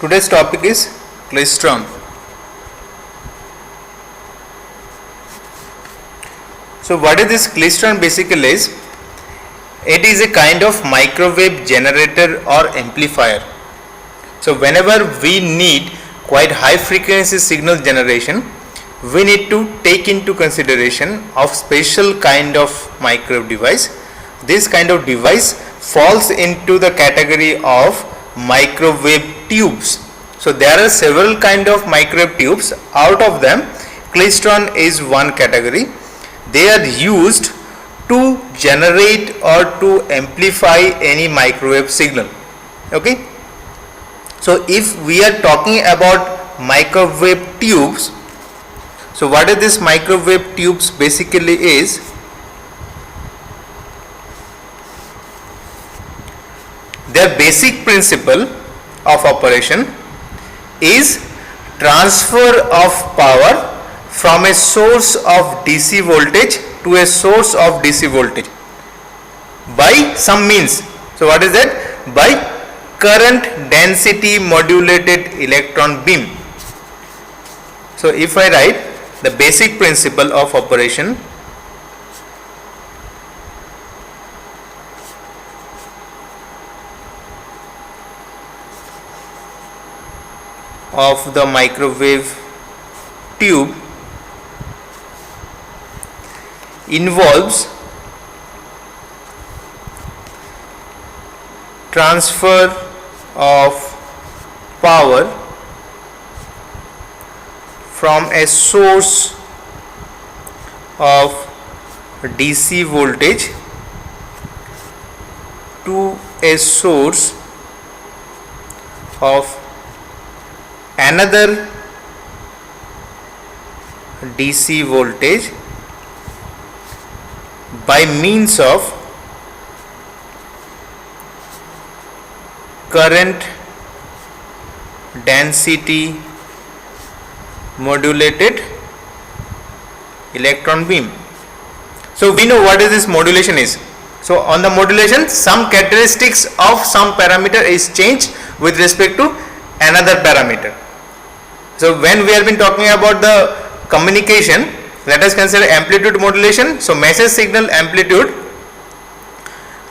Today's topic is klystron. So what is this klystron basically is? It is a kind of microwave generator or amplifier. So whenever we need quite high frequency signal generation, we need to take into consideration of special kind of microwave device. This kind of device falls into the category of microwave tubes. So there are several kind of microwave tubes. Out of them, klystron is one category. They are used to generate or to amplify any microwave signal. Okay. So if we are talking about microwave tubes, so what is this microwave tubes basically is? Their basic principle of operation is transfer of power from a source of DC voltage to a source of DC voltage by some means. So what is that? By current density modulated electron beam. So if I write the basic principle of operation of the microwave tube involves transfer of power from a source of DC voltage to a source of another DC voltage by means of current density modulated electron beam. So we know what is this modulation is. So on the modulation, some characteristics of some parameter is changed with respect to another parameter. So when we have been talking about the communication, let us consider amplitude modulation. So message signal amplitude,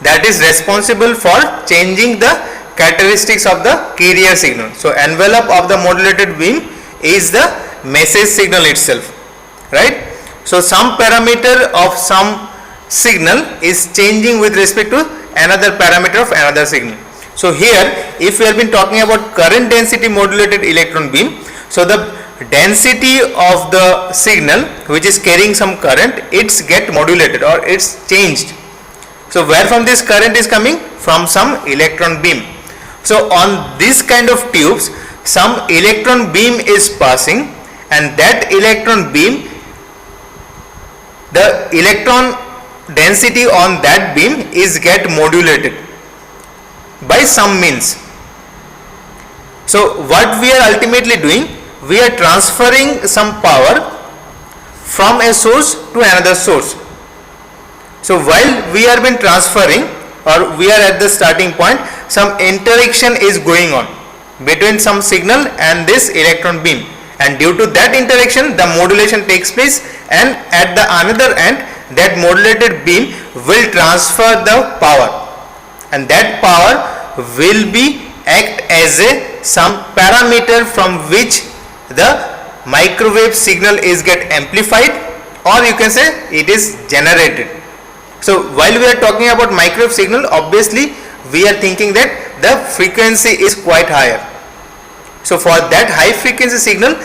that is responsible for changing the characteristics of the carrier signal. So envelope of the modulated beam is the message signal itself, right? So some parameter of some signal is changing with respect to another parameter of another signal. So here, if we have been talking about current density modulated electron beam, so the density of the signal which is carrying some current, it's get modulated or it's changed. So where from this current is coming? From some electron beam. So on this kind of tubes, some electron beam is passing, and that electron beam, the electron density on that beam is get modulated by some means. So what we are ultimately doing, we are transferring some power from a source to another source. So while we are been transferring, or we are at the starting point, some interaction is going on between some signal and this electron beam, and due to that interaction the modulation takes place, and at the another end that modulated beam will transfer the power, and that power will be act as a some parameter from which the microwave signal is get amplified, or you can say it is generated. So while we are talking about microwave signal, obviously we are thinking that the frequency is quite higher. So for that high frequency signal,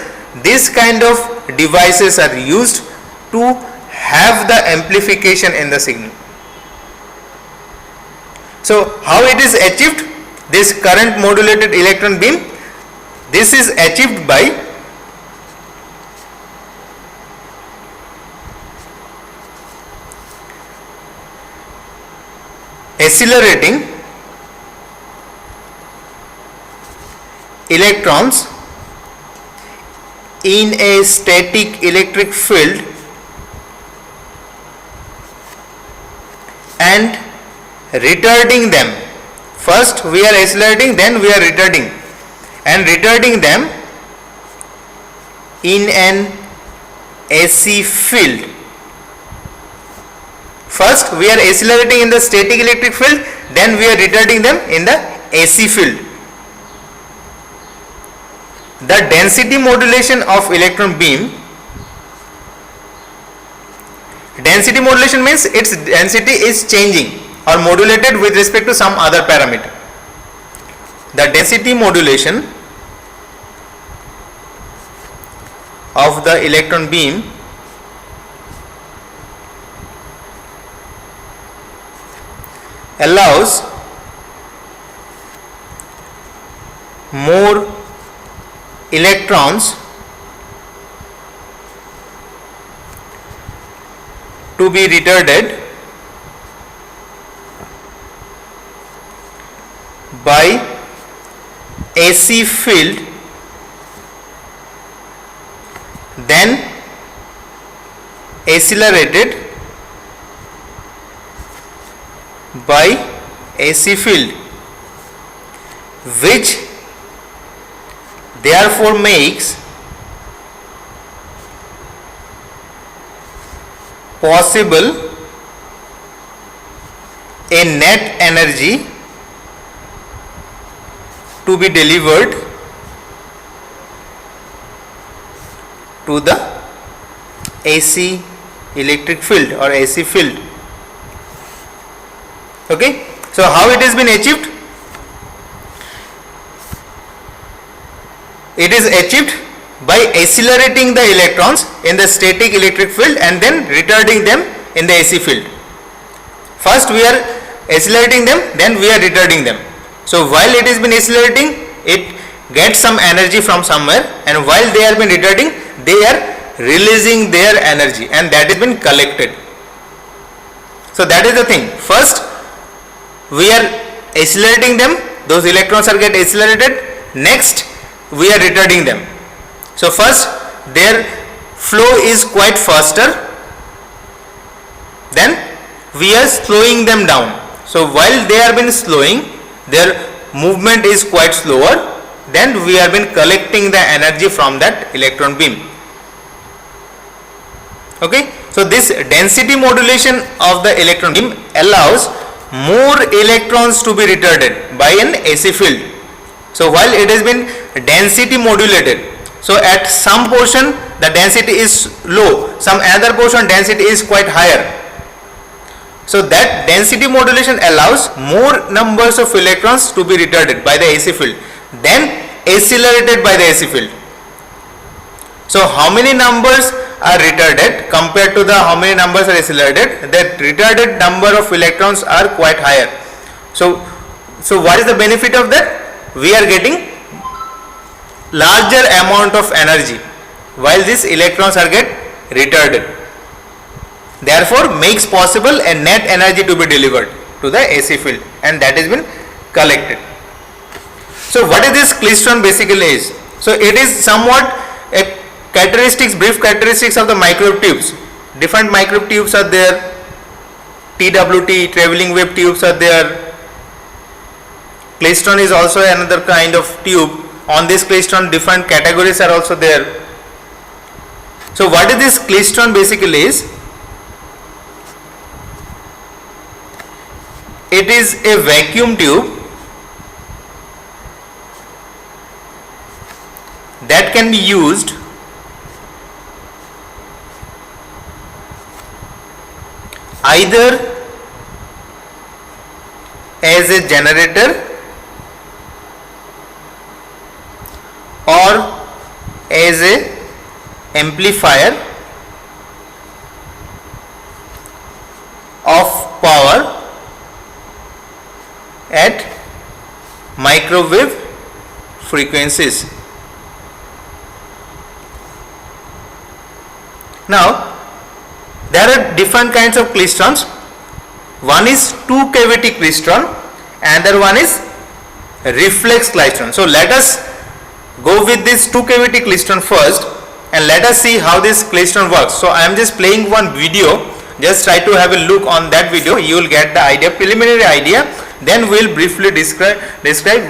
this kind of devices are used to have the amplification in the signal. So how it is achieved? This current modulated electron beam, this is achieved by accelerating electrons in a static electric field and retarding them. First we are accelerating, then we are retarding, and retarding them in an AC field. First we are accelerating in the static electric field, then we are retarding them in the AC field. The density modulation of electron beam, density modulation means its density is changing or modulated with respect to some other parameter. The density modulation of the electron beam allows more electrons to be retarded by AC field then accelerated by AC field, which therefore makes possible a net energy to be delivered to the AC electric field or AC field. Okay, so how it has been achieved? It is achieved by accelerating the electrons in the static electric field and then retarding them in the AC field. First we are accelerating them, then we are retarding them. So while it has been accelerating, it gets some energy from somewhere, and while they are been retarding, they are releasing their energy, and that has been collected. So that is the thing. First we are accelerating them, those electrons are get accelerated, next we are retarding them. So first their flow is quite faster, then we are slowing them down. So while they are been slowing, their movement is quite slower, then we have been collecting the energy from that electron beam. Okay, so this density modulation of the electron beam allows more electrons to be retarded by an AC field. So while it has been density modulated, so at some portion the density is low, some other portion density is quite higher. So that density modulation allows more numbers of electrons to be retarded by the AC field, then accelerated by the AC field. So how many numbers are retarded compared to the how many numbers are accelerated? The retarded number of electrons are quite higher. So what is the benefit of that? We are getting larger amount of energy while these electrons are get retarded. Therefore makes possible a net energy to be delivered to the AC field, and that has been collected. So what is this klystron basically is? So it is somewhat a brief characteristics of the microwave tubes. Different microwave tubes are there, TWT, travelling wave tubes are there. Klystron is also another kind of tube. On this klystron different categories are also there. So what is this klystron basically is? It is a vacuum tube that can be used either as a generator or as a amplifier of power at microwave frequencies. Now there are different kinds of klystrons. One is two cavity klystron, another one is reflex klystron. So let us go with this two cavity klystron first and let us see how this klystron works. So I am just playing one video, just try to have a look on that video, you will get the idea, preliminary idea, then we will briefly describe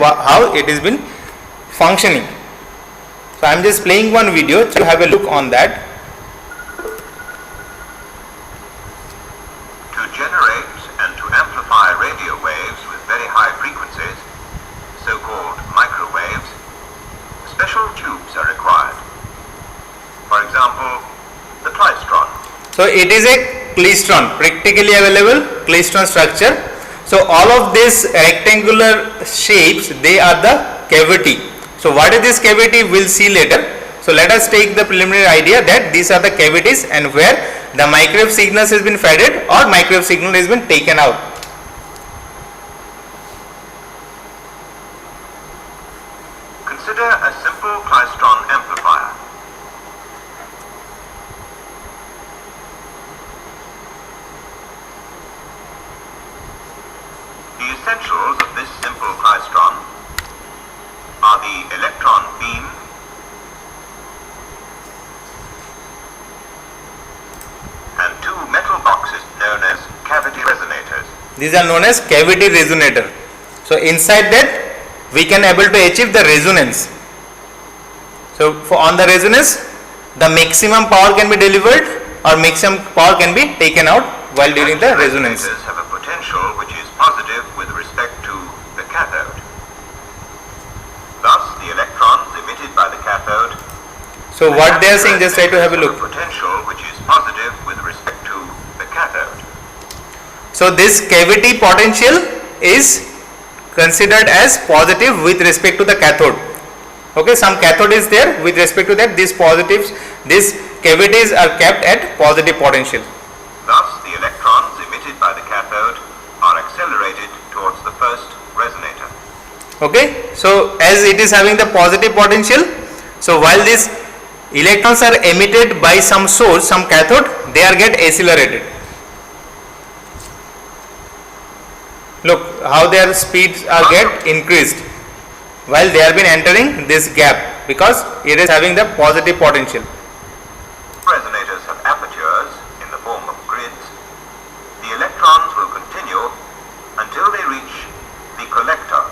how it has been functioning. So I am just playing one video to have a look on that. To generate and to amplify radio waves with very high frequencies, so-called microwaves, special tubes are required. For example, the klystron. So it is a klystron, practically available klystron structure. So all of these rectangular shapes, they are the cavity. So what is this cavity, we'll see later. So let us take the preliminary idea that these are the cavities and where the microwave signals has been fed or microwave signal has been taken out. Consider a simple klystron amplifier. The essentials of this simple klystron are the electron beam, and two metal boxes known as cavity resonators. These are known as cavity resonator. So inside that we can able to achieve the resonance. So on the resonance, the maximum power can be delivered or maximum power can be taken out while during the resonance. Resonators have a potential which is positive with respect to the cathode. Thus, the electrons emitted by the cathode. So what they are saying, just try to have a look. Potential which is positive with respect to the cathode. So this cavity potential is considered as positive with respect to the cathode. Okay, some cathode is there, with respect to that these positives, these cavities are kept at positive potential. Thus, the electrons emitted by the cathode are accelerated towards the first resonator. Okay, so as it is having the positive potential, so while these electrons are emitted by some source, some cathode, they are get accelerated. Look how their speeds are get increased while they have been entering this gap because it is having the positive potential. Resonators have apertures in the form of grids. The electrons will continue until they reach the collector.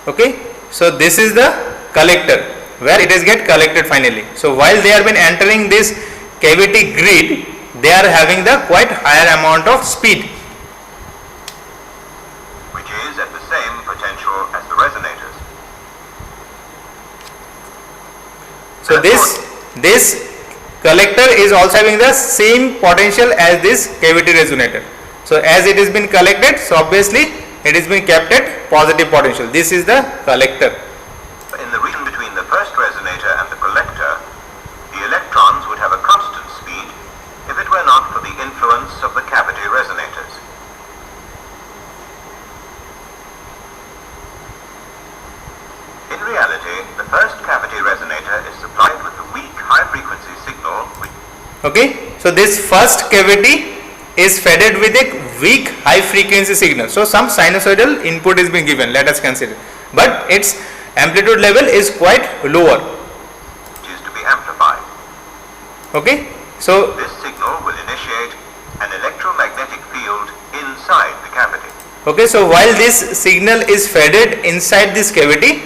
Okay, so this is the collector where it is get collected finally. So while they have been entering this cavity grid, they are having the quite higher amount of speed, which is at the same potential as the resonators. So this collector is also having the same potential as this cavity resonator. So as it has been collected, so obviously it is being kept at positive potential. This is the collector. In the region between the first resonator and the collector, the electrons would have a constant speed if it were not for the influence of the cavity resonators. In reality, the first cavity resonator is supplied with a weak high-frequency signal which Okay, so this first cavity is fed with a weak high frequency signal. So some sinusoidal input is being given, let us consider, but its amplitude level is quite lower. is to be amplified. Okay, so This signal will initiate an electromagnetic field inside the cavity. okay, so while this signal is fed inside this cavity,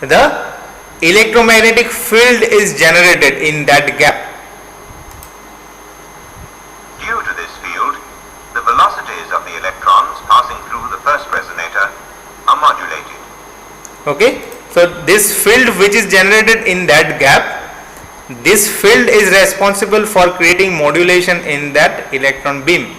the electromagnetic field is generated in that gap. Due to this field, the velocities of the electrons passing through the first resonator are modulated. Okay, so this field which is generated in that gap, this field is responsible for creating modulation in that electron beam.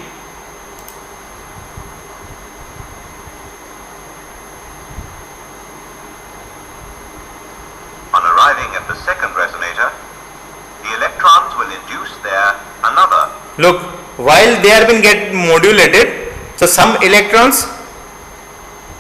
On arriving at the second resonator, the electrons will induce there another. Look, while they are being get modulated, so some electrons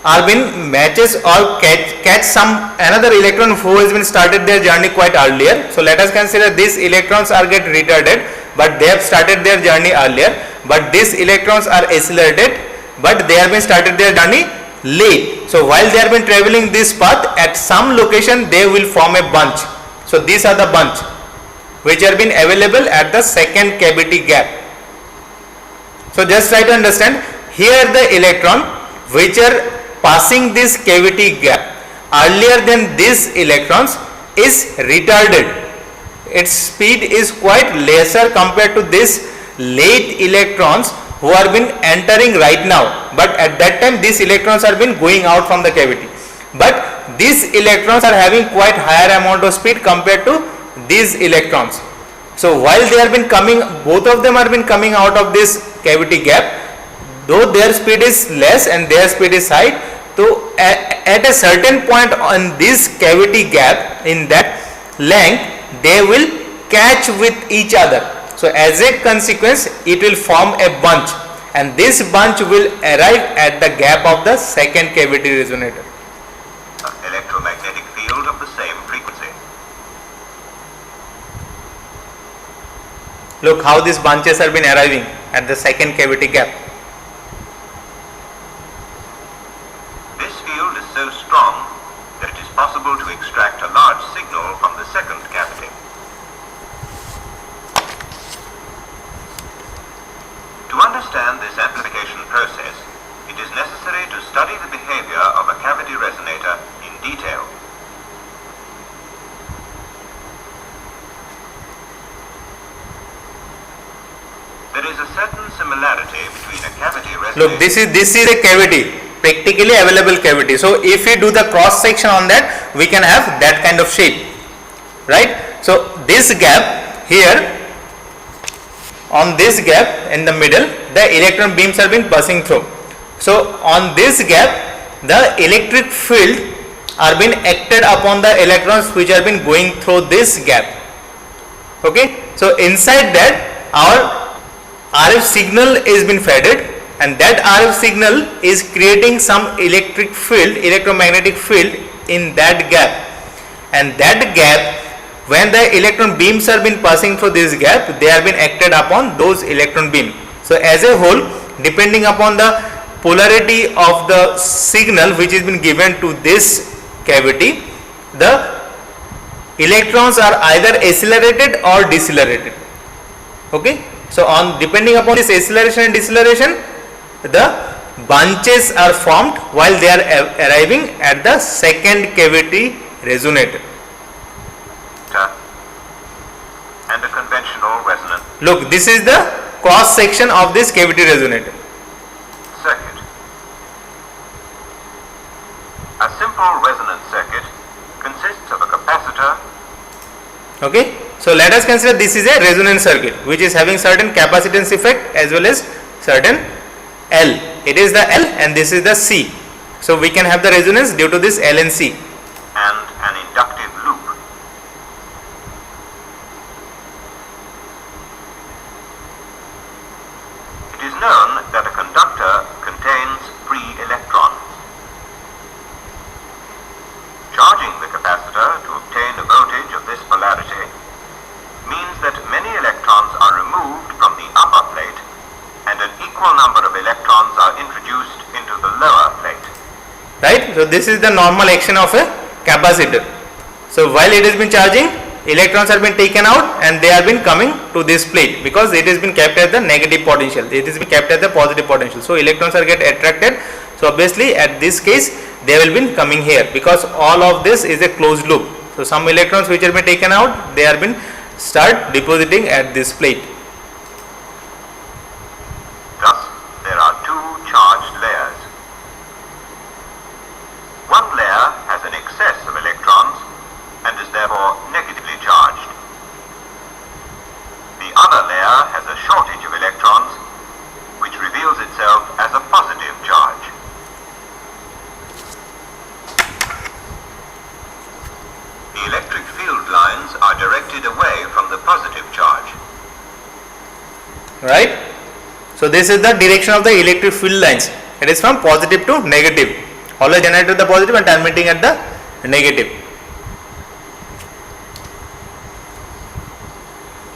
are been matches or catch some another electron who has been started their journey quite earlier. So let us consider these electrons are get retarded, but they have started their journey earlier, but these electrons are accelerated, but they have been started their journey late. So while they have been traveling this path, at some location they will form a bunch. So these are the bunch which are been available at the second cavity gap. So just try to understand, here the electron which are passing this cavity gap, earlier than these electrons is retarded. Its speed is quite lesser compared to these late electrons who are been entering right now, but at that time these electrons are been going out from the cavity, but these electrons are having quite higher amount of speed compared to these electrons. So while they are been coming, both of them are been coming out of this cavity gap, though their speed is less and their speed is high, so at a certain point on this cavity gap, in that length, they will catch with each other. So as a consequence, it will form a bunch, and this bunch will arrive at the gap of the second cavity resonator. Electromagnetic field of the same frequency. Look how these bunches are been arriving at the second cavity gap. This field is so strong that it is possible to extract a large signal from the second cavity. To understand this amplification process, it is necessary to study the behavior of a cavity resonator in detail. There is a certain similarity between a cavity resonator. Look, this is a cavity, practically available cavity. So if we do the cross section on that, we can have that kind of shape, right? So this gap here, on this gap in the middle, the electron beams are being passing through. So on this gap, the electric field are being acted upon the electrons which are been going through this gap. Okay, so inside that our RF signal is been faded, and that RF signal is creating some electric field, electromagnetic field in that gap, and that gap, when the electron beams are been passing through this gap, they are been acted upon those electron beam. So as a whole, depending upon the polarity of the signal which is been given to this cavity, the electrons are either accelerated or decelerated. Okay, so on depending upon this acceleration and deceleration, the bunches are formed while they are arriving at the second cavity resonator. And a conventional resonant Look, this is the cross section of this cavity resonator. circuit. A simple resonant circuit consists of a capacitor. Okay, so let us consider this is a resonance circuit which is having certain capacitance effect as well as certain L. It is the L and this is the C. So we can have the resonance due to this L and C. And an inductive loop. It is known that a conductor contains free electrons. Charging the capacitor to obtain a voltage of this polarity means that many electrons are removed from the upper plate and an equal number of electrons are introduced into the lower plate. Right? So this is the normal action of a capacitor. So while it has been charging, electrons have been taken out and they have been coming to this plate because it has been kept at the negative potential. It has been kept at the positive potential. So electrons are get attracted. So obviously at this case they will be coming here because all of this is a closed loop. So some electrons which have been taken out, they are been start depositing at this plate. Thus, there are two charged layers. One layer has an excess of electrons and is therefore negatively charged. The other layer has a shortage of electrons, which reveals itself as a positive charge. The electric field lines are directed away from the positive charge. Right? So this is the direction of the electric field lines. It is from positive to negative. Always generated the positive and transmitting at the negative.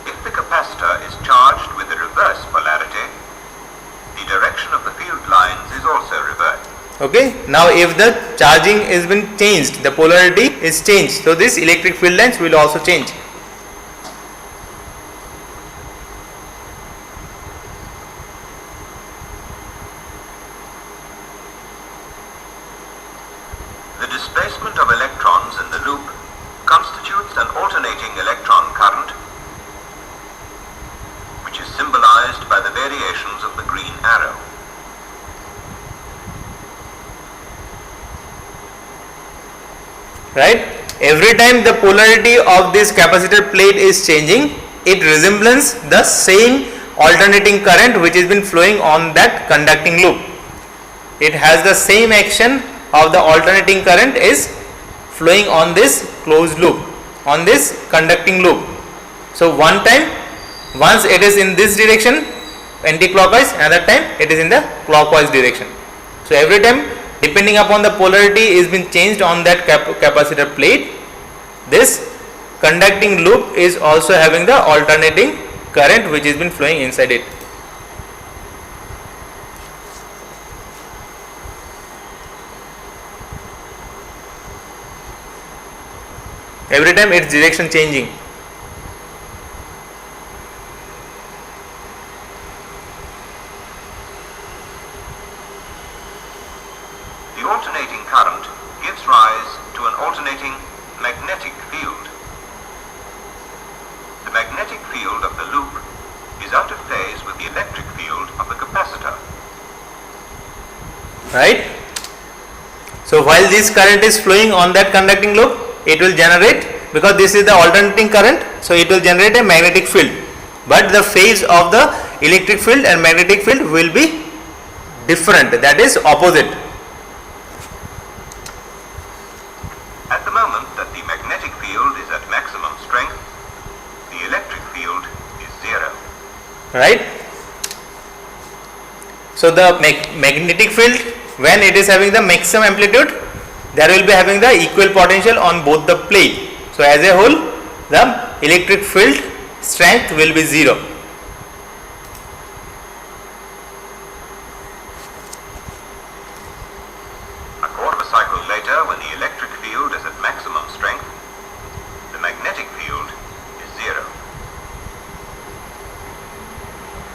If the capacitor is charged with the reverse polarity, the direction of the field lines is also reversed. Okay. Now if the charging is been changed, the polarity is changed. So this electric field lines will also change. The displacement of alternating electron current, which is symbolized by the variations of the green arrow. Right? Every time the polarity of this capacitor plate is changing, it resembles the same alternating current which has been flowing on that conducting loop. It has the same action of the alternating current is flowing on this closed loop, on this conducting loop. So one time, once it is in this direction, anti-clockwise, another time it is in the clockwise direction. So every time, depending upon the polarity is been changed on that capacitor plate, this conducting loop is also having the alternating current which has been flowing inside it. Every time its direction changing. The alternating current gives rise to an alternating magnetic field. The magnetic field of the loop is out of phase with the electric field of the capacitor. Right? So while this current is flowing on that conducting loop, it will generate, because this is the alternating current, so it will generate a magnetic field. But the phase of the electric field and magnetic field will be different, that is opposite. At the moment that the magnetic field is at maximum strength, the electric field is zero. Right? So the magnetic field, when it is having the maximum amplitude, there will be having the equal potential on both the plate. So as a whole, the electric field strength will be zero. A quarter of a cycle later, when the electric field is at maximum strength, the magnetic field is zero.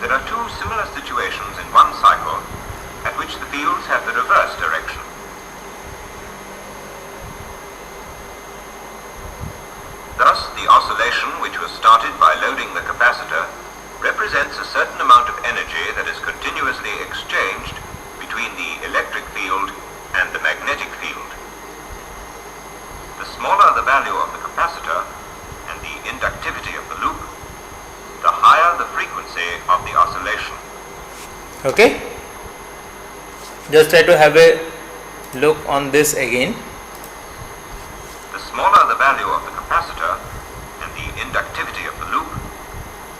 There are two similar situations in one cycle at which the fields have the reverse direction. Thus, the oscillation which was started by loading the capacitor represents a certain amount of energy that is continuously exchanged between the electric field and the magnetic field. The smaller the value of the capacitor and the inductivity of the loop, the higher the frequency of the oscillation. Okay? Just try to have a look on this again. The smaller the value of the capacitor and the inductivity of the loop,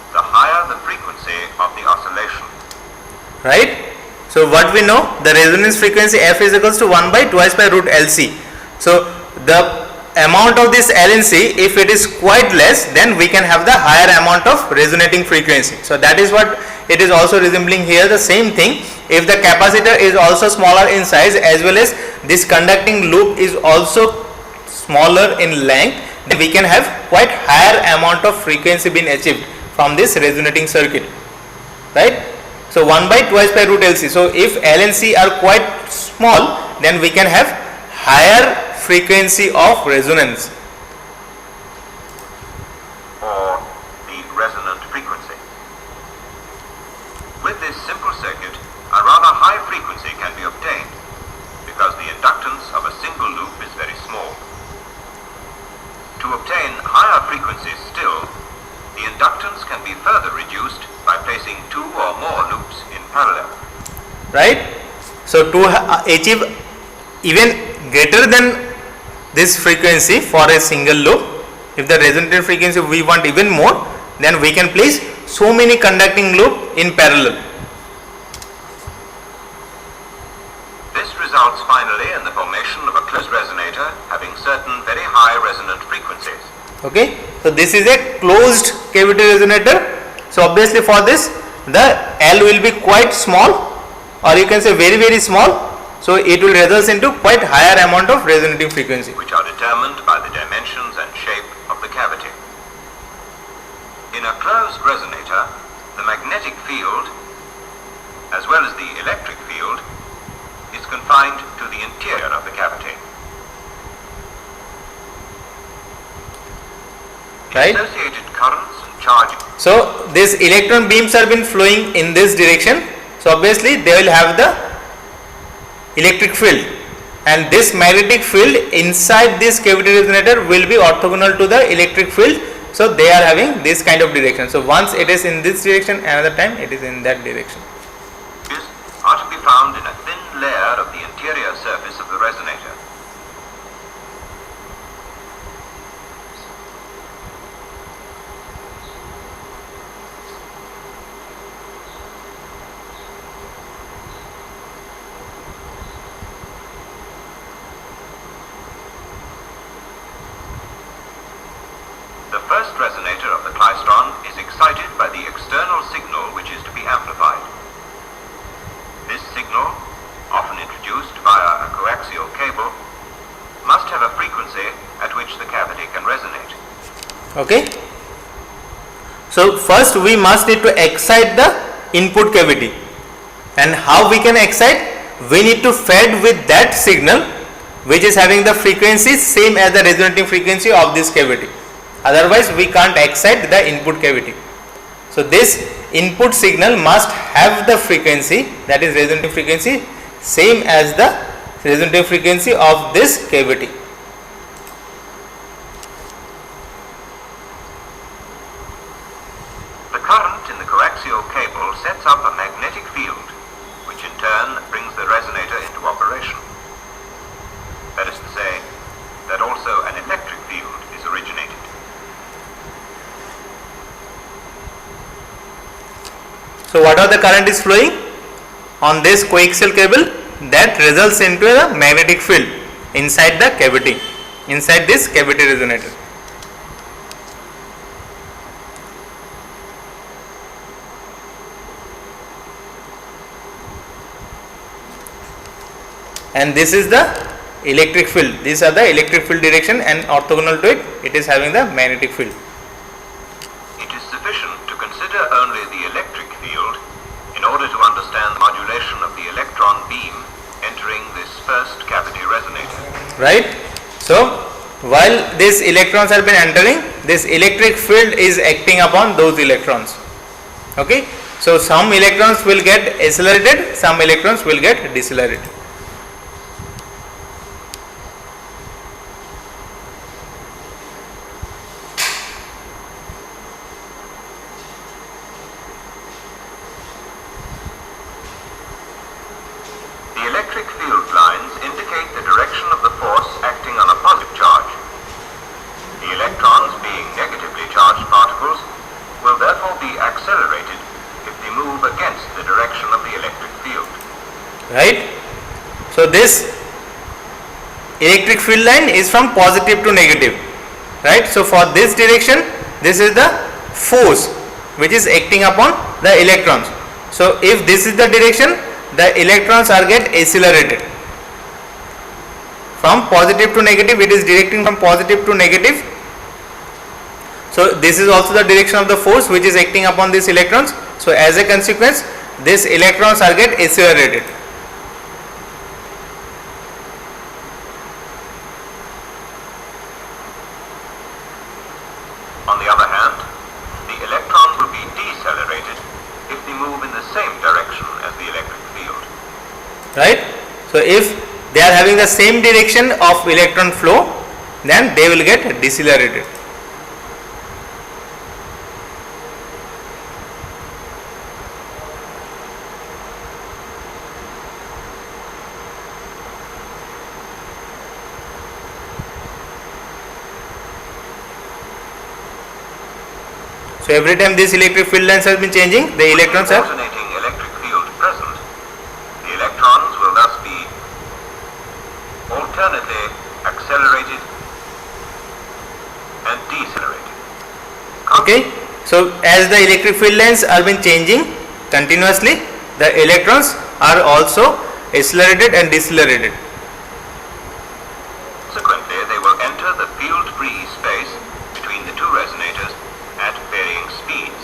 the higher the frequency of the oscillation. Right? So what we know, the resonance frequency F is equals to 1 by twice by root LC. So the amount of this LNC, if it is quite less, then we can have the higher amount of resonating frequency. So that is what it is also resembling here, the same thing. If the capacitor is also smaller in size, as well as this conducting loop is also smaller in length, then we can have quite higher amount of frequency being achieved from this resonating circuit. Right? So 1 by twice by root LC. So if LNC are quite small, then we can have higher frequency of resonance. Or the resonant frequency. With this simple circuit, a rather high frequency can be obtained because the inductance of a single loop is very small. To obtain higher frequencies still, the inductance can be further reduced by placing two or more loops in parallel. Right? So to achieve even greater than this frequency for a single loop, if the resonant frequency we want even more, then we can place so many conducting loop in parallel. This results finally in the formation of a closed resonator having certain very high resonant frequencies. Okay, so this is a closed cavity resonator. So obviously for this, the L will be quite small, or you can say very very small. So it will result into quite higher amount of resonating frequency, which are determined by the dimensions and shape of the cavity. In a closed resonator, the magnetic field, as well as the electric field, is confined to the interior of the cavity. right? Associated currents and charges. So these electron beams are been flowing in this direction. So obviously they will have the electric field, and this magnetic field inside this cavity resonator will be orthogonal to the electric field. So they are having this kind of direction. So once it is in this direction, another time it is in that direction. Are to be found in a thin layer of the interior surface of the resonator. The first resonator of the klystron is excited by the external signal which is to be amplified. This signal, often introduced via a coaxial cable, must have a frequency at which the cavity can resonate. Okay. So first we must need to excite the input cavity, and how we can excite? We need to fed with that signal which is having the frequency same as the resonating frequency of this cavity. Otherwise we can't excite the input cavity. So this input signal must have the frequency, that is resonating frequency, same as the resonating frequency of this cavity. The current in the coaxial cable sets up a magnetic field, which in turn brings the resonator into operation. That is to say, that also an electric field is originated. So whatever the current is flowing on this coaxial cable, that results into a magnetic field inside the cavity, inside this cavity resonator. And this is the electric field. These are the electric field direction, and orthogonal to it, it is having the magnetic field. It is sufficient to consider only the electric field in order to understand the modulation of the electron beam entering this first cavity resonator. Right? So while these electrons have been entering, this electric field is acting upon those electrons. Okay? So some electrons will get accelerated, some electrons will get decelerated. The electric field lines indicate the direction of the force acting on a positive charge. The electrons, being negatively charged particles, will therefore be accelerated if they move against the direction of the electric field. Right? So this electric field line is from positive to negative. Right? So for this direction, this is the force which is acting upon the electrons. So if this is the direction, the electrons are get accelerated. From positive to negative, it is directing from positive to negative. So this is also the direction of the force which is acting upon these electrons. So as a consequence, these electrons are get accelerated. On the other hand, the electron will be decelerated if they move in the same direction as the electric field. Right? So if they are having the same direction of electron flow, then they will get decelerated. So every time this electric field lines has been changing, the electrons are Alternating electric field present, the electrons will thus be alternately accelerated and decelerated. okay. So as the electric field lines are been changing continuously, the electrons are also accelerated and decelerated. Consequently, they will enter the field-free space between the two resonators at varying speeds.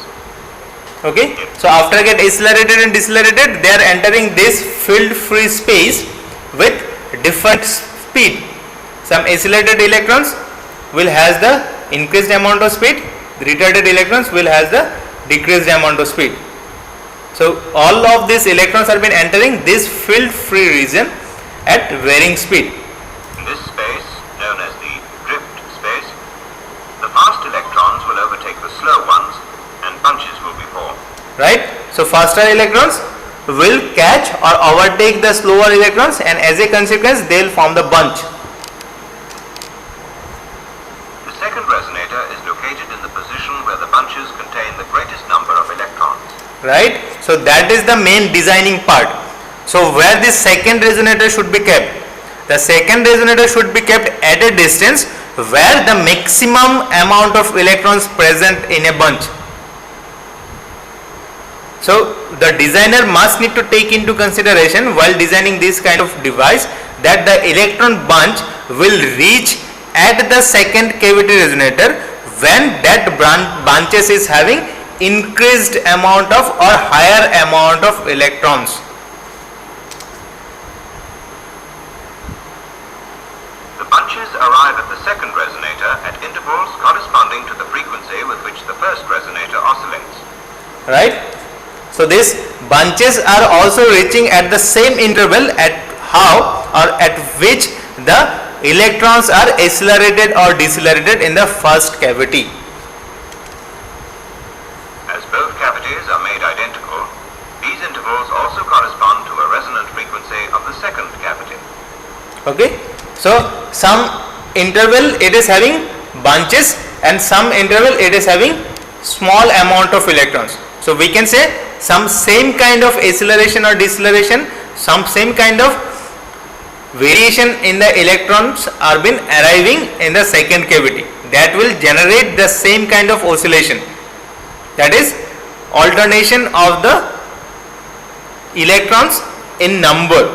Okay. So after get accelerated and decelerated, they are entering this field free space with different speed. Some accelerated electrons will has the increased amount of speed, the retarded electrons will has the decreased amount of speed. So all of these electrons are been entering this field free region at varying speed. In this space, known as the drift space, the fast electrons will overtake the slow ones and bunches will be formed. Right? So faster electrons will catch or overtake the slower electrons, and as a consequence they will form the bunch. The second resonator is located in the position where the bunches contain the greatest number of electrons. Right? So that is the main designing part. So where this second resonator should be kept? The second resonator should be kept at a distance where the maximum amount of electrons present in a bunch. So the designer must need to take into consideration while designing this kind of device that the electron bunch will reach at the second cavity resonator when that bunches is having increased amount of or higher amount of electrons. The bunches arrive at the second resonator at intervals corresponding to the frequency with which the first resonator oscillates. Right? So these bunches are also reaching at the same interval at how or at which the electrons are accelerated or decelerated in the first cavity. As both cavities are made identical, these intervals also correspond to a resonant frequency of the second cavity. Okay? So some interval it is having bunches and some interval it is having small amount of electrons. So we can say some same kind of acceleration or deceleration, some same kind of variation in the electrons are been arriving in the second cavity. That will generate the same kind of oscillation. That is alternation of the electrons in number.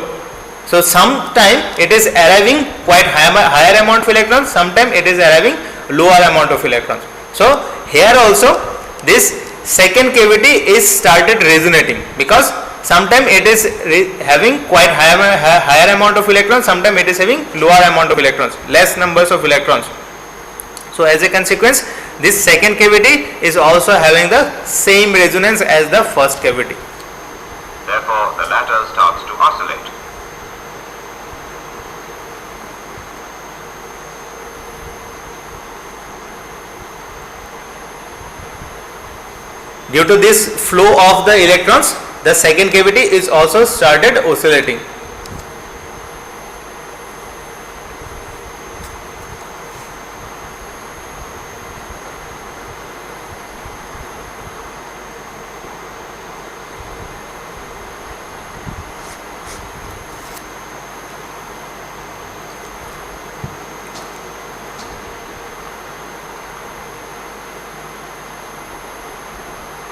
So sometime it is arriving quite higher amount of electrons, sometime it is arriving lower amount of electrons. So here also this second cavity is started resonating because sometime it is having quite higher amount of electrons, sometime it is having lower amount of electrons, less numbers of electrons. So as a consequence this second cavity is also having the same resonance as the first cavity. Therefore the latter starts to oscillate. Due to this flow of the electrons, the second cavity is also started oscillating.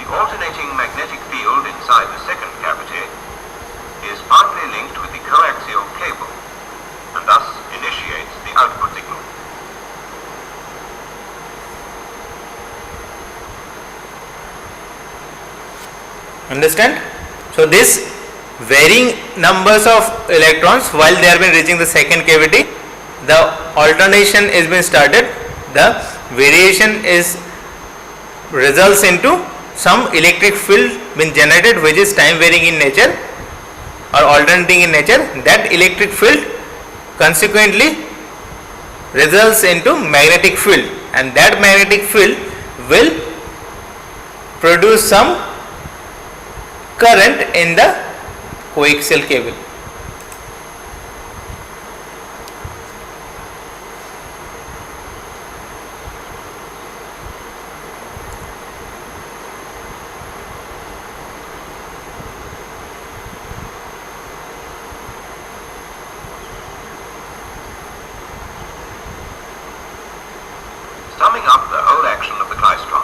Alternating magnetic field inside the second cavity is partly linked with the coaxial cable and thus initiates the output signal. Understand? So this varying numbers of electrons while they are been reaching the second cavity, the alternation is been started, the variation is results into some electric field been generated which is time varying in nature or alternating in nature. That electric field consequently results into magnetic field, and that magnetic field will produce some current in the coaxial cable. Summing up the whole action of the klystron,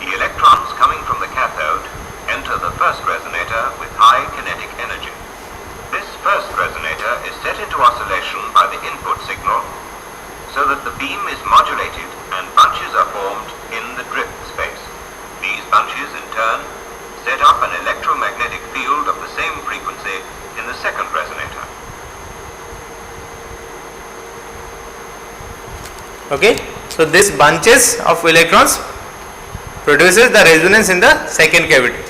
the electrons coming from the cathode enter the first resonator with high kinetic energy. This first resonator is set into oscillation by the input signal so that the beam is modulated and bunches are formed in the drift space. These bunches in turn set up an electromagnetic field of the same frequency in the second resonator. Okay, So this bunches of electrons produces the resonance in the second cavity.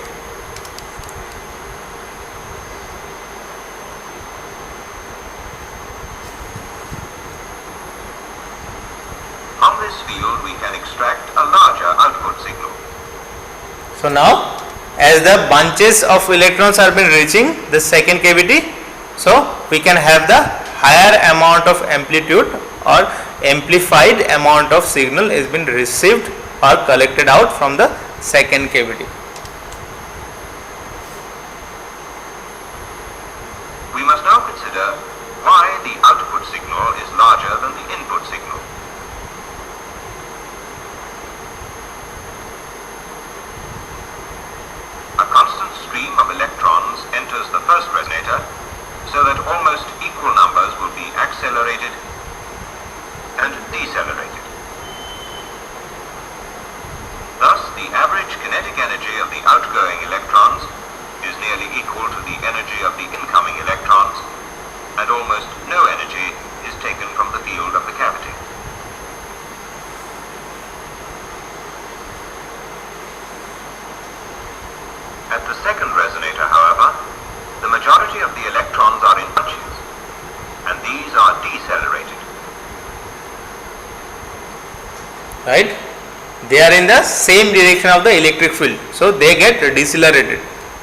From this field we can extract a larger output signal. So now as the bunches of electrons are been reaching the second cavity, so we can have the higher amount of amplitude or amplified amount of signal is been received or collected out from the second cavity. We must now consider why the output signal is larger than the input signal. A constant stream of electrons enters the first resonator so that almost equal numbers will be accelerated and decelerated. Thus, the average kinetic energy of the outgoing electrons is nearly equal to the energy of the incoming electrons, and almost no energy is taken from the field of the cavity. At the second resonator, however, the majority of the electrons are in bunches, and these are decelerated. Right? They are in the same direction of the electric field, so they get decelerated.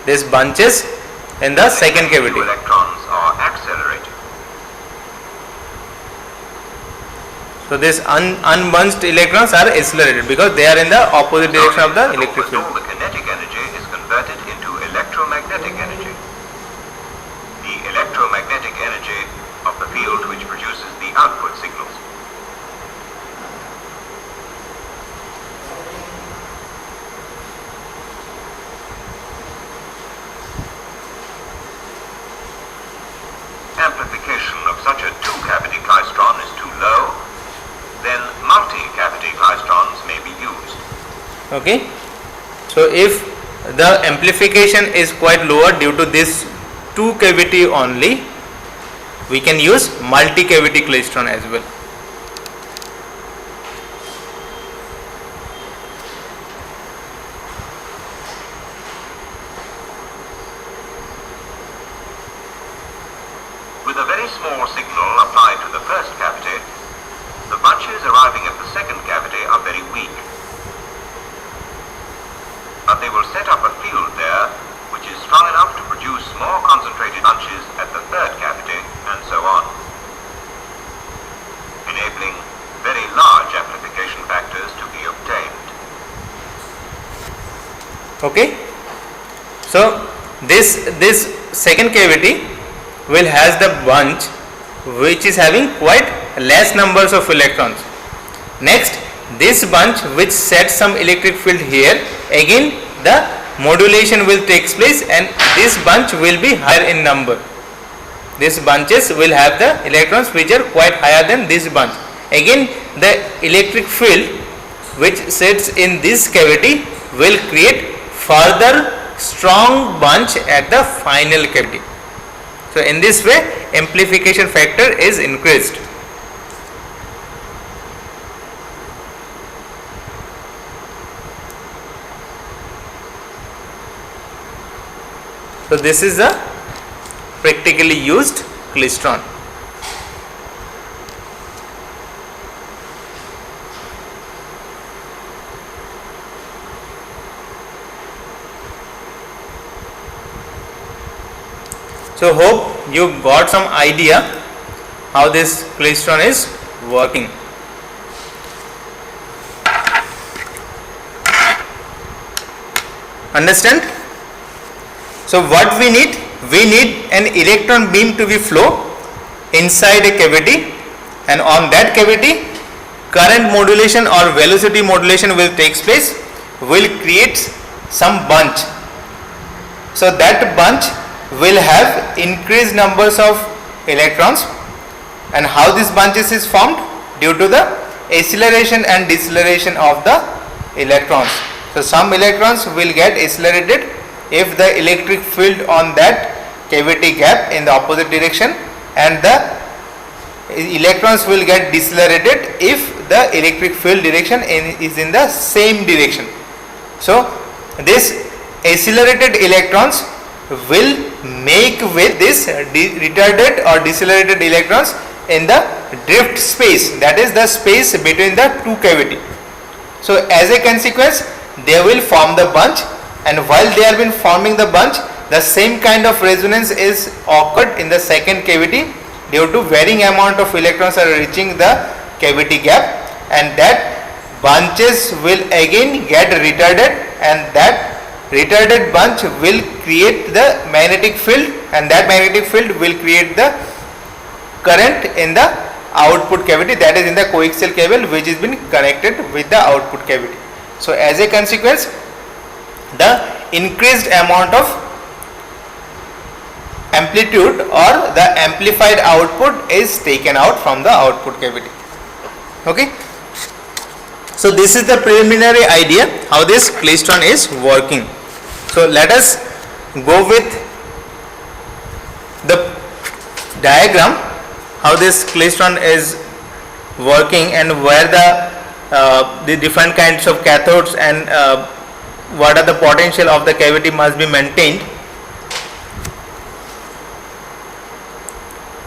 These bunches in the second cavity. Two electrons are accelerated. So these unbunched electrons are accelerated because they are in the opposite direction of the electric field. All the kinetic energy is converted into electromagnetic energy. The electromagnetic energy of the field which produces the output signals. Amplification of such a two-cavity klystron is too low, then multi-cavity klystrons may be used. Okay. So if the amplification is quite lower due to this two cavity only, we can use multi-cavity klystron as well. With a very small signal applied to the first cavity, the bunches arriving at the second cavity are very weak. But they will set up a field there which is strong enough to produce more concentrated bunches at the third cavity, and so on, enabling very large amplification factors to be obtained. Okay. So this second cavity will has the bunch which is having quite less numbers of electrons. Next, this bunch which sets some electric field here, again the modulation will take place and this bunch will be higher in number. These bunches will have the electrons which are quite higher than this bunch. Again the electric field which sits in this cavity will create further strong bunch at the final cavity. So in this way amplification factor is increased. So this is a practically used klystron. So hope you got some idea how this klystron is working. Understand? So what we need? We need an electron beam to be flow inside a cavity, and on that cavity current modulation or velocity modulation will take place, will create some bunch. So that bunch will have increased numbers of electrons, and how this bunches is formed? Due to the acceleration and deceleration of the electrons. So some electrons will get accelerated if the electric field on that cavity gap in the opposite direction, and the electrons will get decelerated if the electric field direction is in the same direction. So this accelerated electrons will make with this retarded or decelerated electrons in the drift space, that is the space between the two cavity. So as a consequence they will form the bunch, and while they have been forming the bunch, the same kind of resonance is occurred in the second cavity due to varying amount of electrons are reaching the cavity gap, and that bunches will again get retarded, and that retarded bunch will create the magnetic field, and that magnetic field will create the current in the output cavity, that is in the coaxial cable which is been connected with the output cavity. So as a consequence the increased amount of amplitude or the amplified output is taken out from the output cavity. Okay, so this is the preliminary idea how this klystron is working. So let us go with the diagram how this klystron is working and where the different kinds of cathodes and what are the potential of the cavity must be maintained.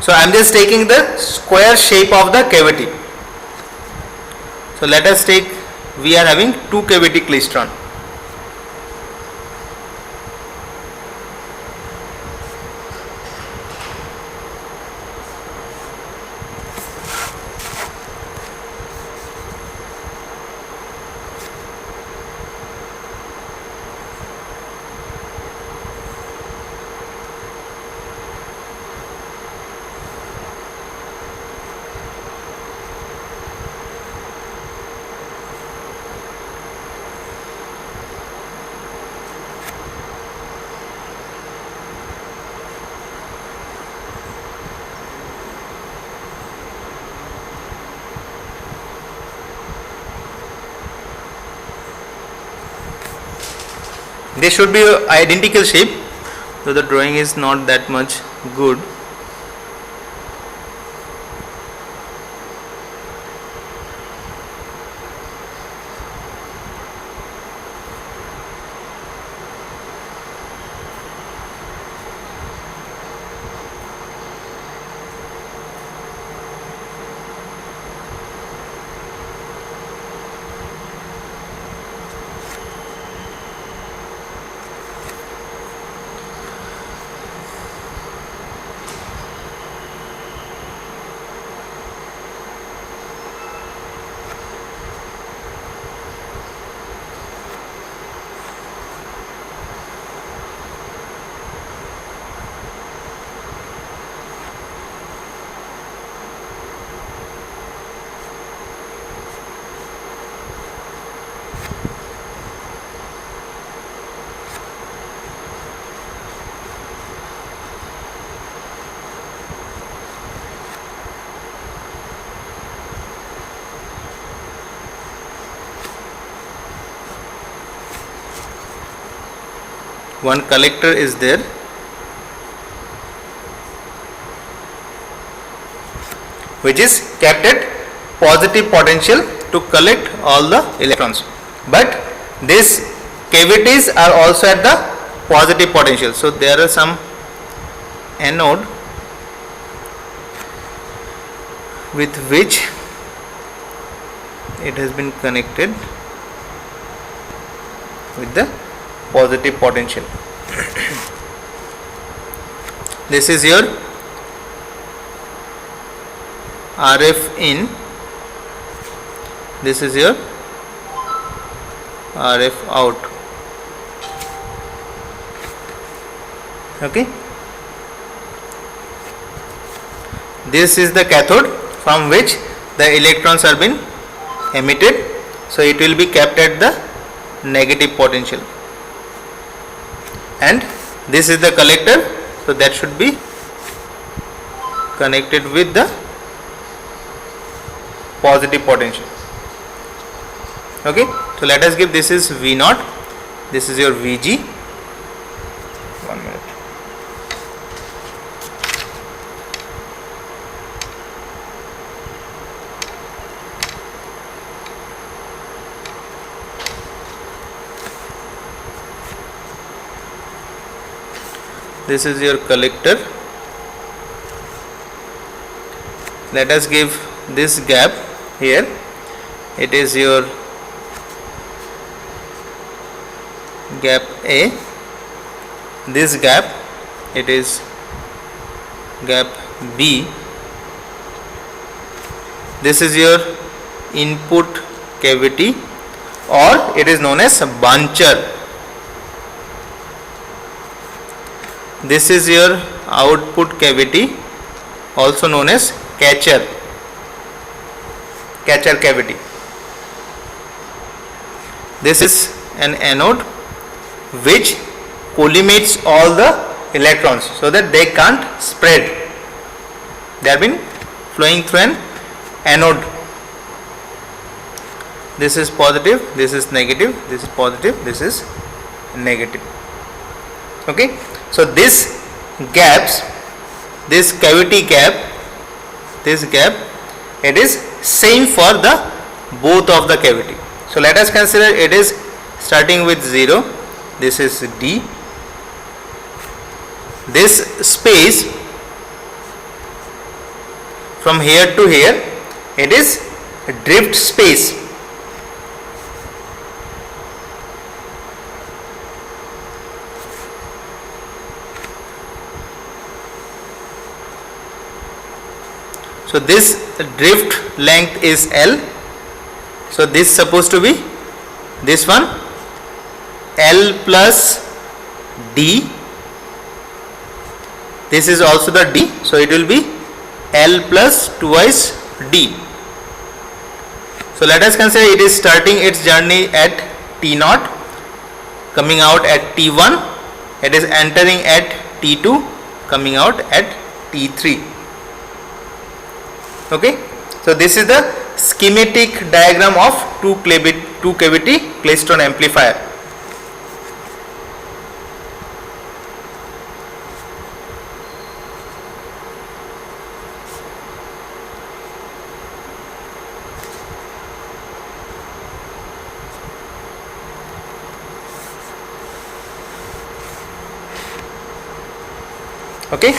So I am just taking the square shape of the cavity. So let us take, we are having two cavity klystron. They should be identical shape, though the drawing is not that much good. One collector is there, which is kept at positive potential to collect all the electrons, but these cavities are also at the positive potential. So there are some anode with which it has been connected with the positive potential. This is your RF in, this is your RF out. Okay, this is the cathode from which the electrons are being emitted, so it will be kept at the negative potential, and this is the collector, so that should be connected with the positive potential. Okay, so let us give, this is V0, this is your Vg. 1 minute. this is your collector. Let us give this gap here, it is your gap A, this gap it is gap B, this is your input cavity or it is known as buncher. This is your output cavity, also known as catcher cavity. This is an anode which collimates all the electrons so that they can't spread. They have been flowing through an anode. This is positive, this is negative, this is positive, this is negative. Okay, so this gaps, this cavity gap, this gap, it is same for the both of the cavity. So let us consider it is starting with 0, this is D, this space from here to here, it is drift space. So this drift length is L. So this is supposed to be this one, L plus D. This is also the D. So it will be L plus twice D. So let us consider it is starting its journey at T0, coming out at T1, it is entering at T2, coming out at T3. Okay, so this is the schematic diagram of two cavity Klystron amplifier. Okay.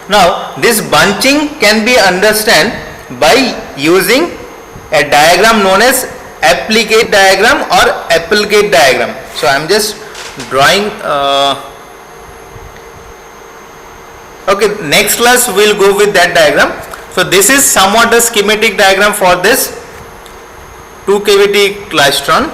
Now this bunching can be understood by using a diagram known as Applegate diagram or Applegate diagram. So I am just drawing. Okay, next class we will go with that diagram. So this is somewhat the schematic diagram for this two cavity klystron.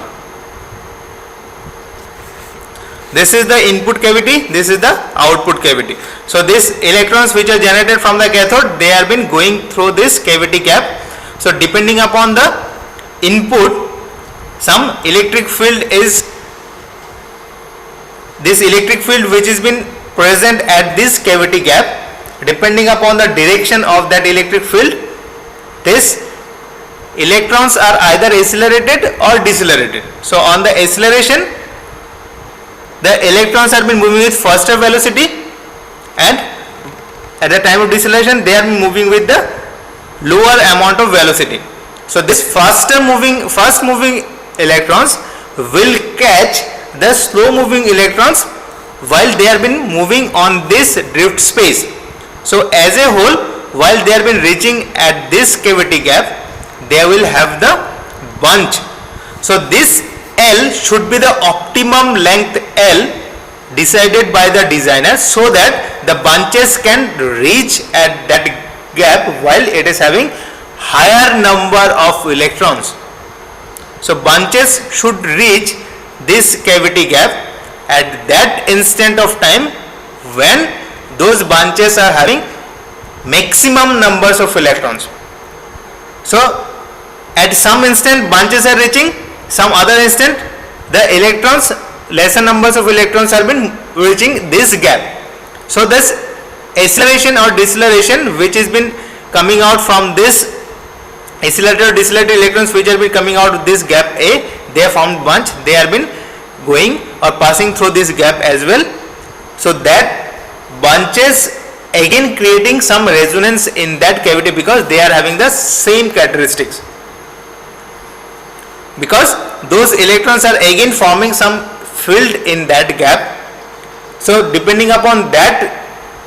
This is the input cavity, this is the output cavity. So these electrons which are generated from the cathode, they have been going through this cavity gap. So depending upon the input, some electric field is, this electric field which has been present at this cavity gap, depending upon the direction of that electric field, these electrons are either accelerated or decelerated. So on the acceleration, the electrons have been moving with faster velocity, and at the time of deceleration they are moving with the lower amount of velocity. So this fast moving electrons will catch the slow moving electrons while they have been moving on this drift space. So as a whole, while they have been reaching at this cavity gap, they will have the bunch. So this L should be the optimum length L decided by the designer, so that the bunches can reach at that gap while it is having higher number of electrons. So bunches should reach this cavity gap at that instant of time when those bunches are having maximum numbers of electrons. So at some instant bunches are reaching, some other instant the electrons, lesser numbers of electrons have been reaching this gap. So this acceleration or deceleration which has been coming out from this accelerated or decelerated electrons which have been coming out of this gap A, they have formed bunch, they have been going or passing through this gap as well. So that bunches again creating some resonance in that cavity because they are having the same characteristics. Because those electrons are again forming some field in that gap. So depending upon that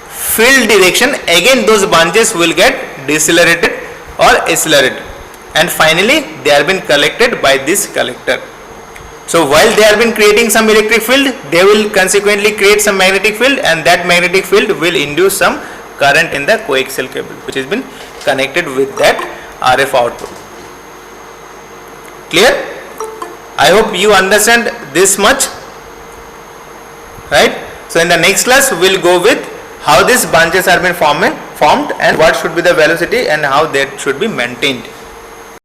field direction, again those branches will get decelerated or accelerated, and finally they are been collected by this collector. So while they have been creating some electric field, they will consequently create some magnetic field, and that magnetic field will induce some current in the coaxial cable which has been connected with that RF output. Clear? I hope you understand this much, right? So in the next class we will go with how these branches are been formed and what should be the velocity and how that should be maintained.